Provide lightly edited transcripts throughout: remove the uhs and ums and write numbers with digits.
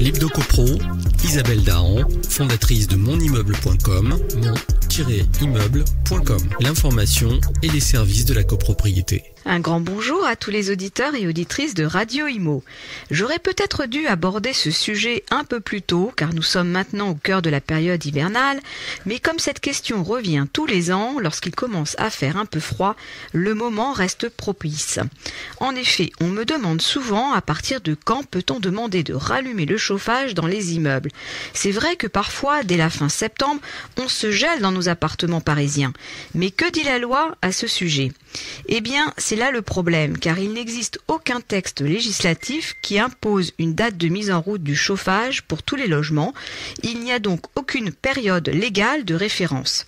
L'Hebdo-Copro, Isabelle Dahan, fondatrice de monimmeuble.com, mon-immeuble.com. L'information et les services de la copropriété. Un grand bonjour à tous les auditeurs et auditrices de Radio Imo. J'aurais peut-être dû aborder ce sujet un peu plus tôt, car nous sommes maintenant au cœur de la période hivernale, mais comme cette question revient tous les ans, lorsqu'il commence à faire un peu froid, le moment reste propice. En effet, on me demande souvent à partir de quand peut-on demander de rallumer le chauffage dans les immeubles. C'est vrai que parfois, dès la fin septembre, on se gèle dans nos appartements parisiens. Mais que dit la loi à ce sujet ? Eh bien, c'est là le problème, car il n'existe aucun texte législatif qui impose une date de mise en route du chauffage pour tous les logements. Il n'y a donc aucune période légale de référence.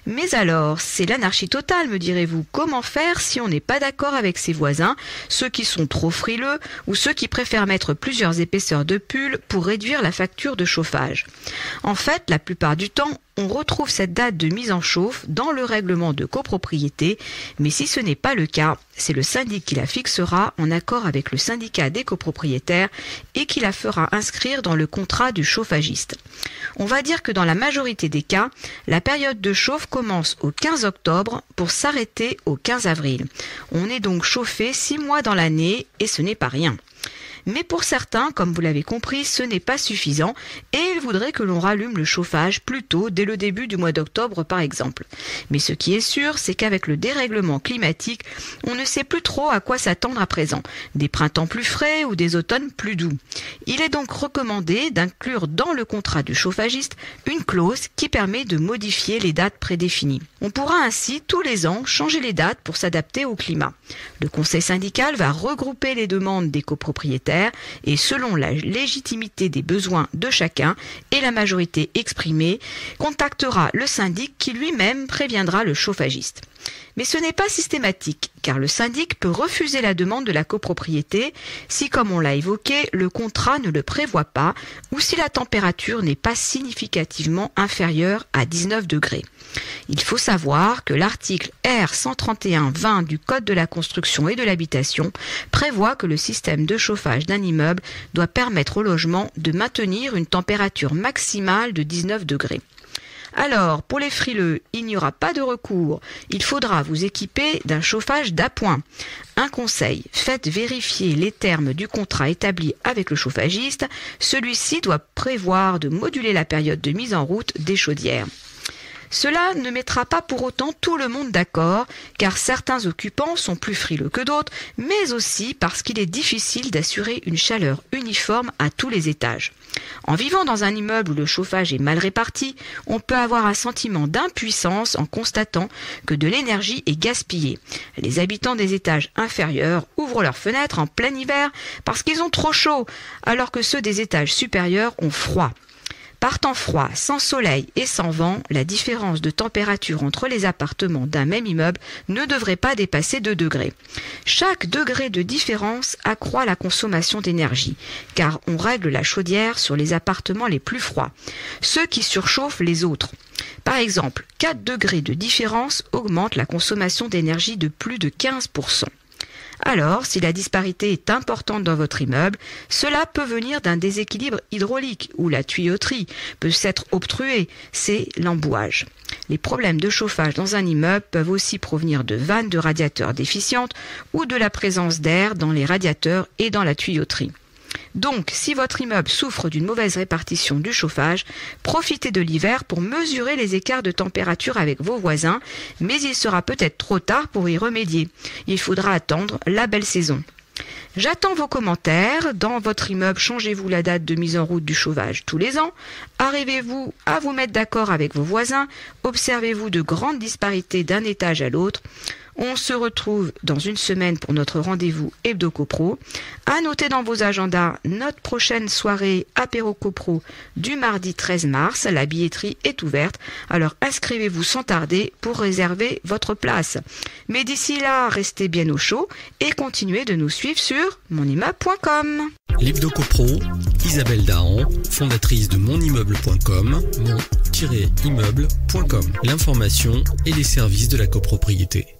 Mais alors, c'est l'anarchie totale, me direz-vous. Comment faire si on n'est pas d'accord avec ses voisins, ceux qui sont trop frileux ou ceux qui préfèrent mettre plusieurs épaisseurs de pull pour réduire la facture de chauffage ? En fait, la plupart du temps, on retrouve cette date de mise en chauffe dans le règlement de copropriété, mais si ce n'est pas le cas, c'est le syndic qui la fixera en accord avec le syndicat des copropriétaires et qui la fera inscrire dans le contrat du chauffagiste. On va dire que dans la majorité des cas, la période de chauffe commence au 15 octobre pour s'arrêter au 15 avril. On est donc chauffé 6 mois dans l'année et ce n'est pas rien. Mais pour certains, comme vous l'avez compris, ce n'est pas suffisant et ils voudraient que l'on rallume le chauffage plus tôt, dès le début du mois d'octobre par exemple. Mais ce qui est sûr, c'est qu'avec le dérèglement climatique, on ne sait plus trop à quoi s'attendre à présent. Des printemps plus frais ou des automnes plus doux. Il est donc recommandé d'inclure dans le contrat du chauffagiste une clause qui permet de modifier les dates prédéfinies. On pourra ainsi tous les ans changer les dates pour s'adapter au climat. Le conseil syndical va regrouper les demandes des copropriétaires et selon la légitimité des besoins de chacun et la majorité exprimée, contactera le syndic qui lui-même préviendra le chauffagiste. Mais ce n'est pas systématique, car le syndic peut refuser la demande de la copropriété si, comme on l'a évoqué, le contrat ne le prévoit pas ou si la température n'est pas significativement inférieure à 19 degrés. Il faut savoir que l'article R 131-20 du Code de la construction et de l'habitation prévoit que le système de chauffage d'un immeuble doit permettre au logement de maintenir une température maximale de 19 degrés. Alors, pour les frileux, il n'y aura pas de recours. Il faudra vous équiper d'un chauffage d'appoint. Un conseil, faites vérifier les termes du contrat établi avec le chauffagiste. Celui-ci doit prévoir de moduler la période de mise en route des chaudières. Cela ne mettra pas pour autant tout le monde d'accord, car certains occupants sont plus frileux que d'autres, mais aussi parce qu'il est difficile d'assurer une chaleur uniforme à tous les étages. En vivant dans un immeuble où le chauffage est mal réparti, on peut avoir un sentiment d'impuissance en constatant que de l'énergie est gaspillée. Les habitants des étages inférieurs ouvrent leurs fenêtres en plein hiver parce qu'ils ont trop chaud, alors que ceux des étages supérieurs ont froid. Par temps froid, sans soleil et sans vent, la différence de température entre les appartements d'un même immeuble ne devrait pas dépasser 2 degrés. Chaque degré de différence accroît la consommation d'énergie, car on règle la chaudière sur les appartements les plus froids, ceux qui surchauffent les autres. Par exemple, 4 degrés de différence augmentent la consommation d'énergie de plus de 15%. Alors, si la disparité est importante dans votre immeuble, cela peut venir d'un déséquilibre hydraulique où la tuyauterie peut s'être obstruée, c'est l'embouage. Les problèmes de chauffage dans un immeuble peuvent aussi provenir de vannes de radiateurs déficientes ou de la présence d'air dans les radiateurs et dans la tuyauterie. Donc, si votre immeuble souffre d'une mauvaise répartition du chauffage, profitez de l'hiver pour mesurer les écarts de température avec vos voisins, mais il sera peut-être trop tard pour y remédier. Il faudra attendre la belle saison. J'attends vos commentaires. Dans votre immeuble, changez-vous la date de mise en route du chauffage tous les ans? Arrivez-vous à vous mettre d'accord avec vos voisins? Observez-vous de grandes disparités d'un étage à l'autre? On se retrouve dans une semaine pour notre rendez-vous Hebdo-Copro. À noter dans vos agendas notre prochaine soirée apéro-copro du mardi 13 mars. La billetterie est ouverte, alors inscrivez-vous sans tarder pour réserver votre place. Mais d'ici là, restez bien au chaud et continuez de nous suivre sur monimmeuble.com. L'Hebdo-Copro, Isabelle Dahan, fondatrice de monimmeuble.com, mon-immeuble.com. L'information et les services de la copropriété.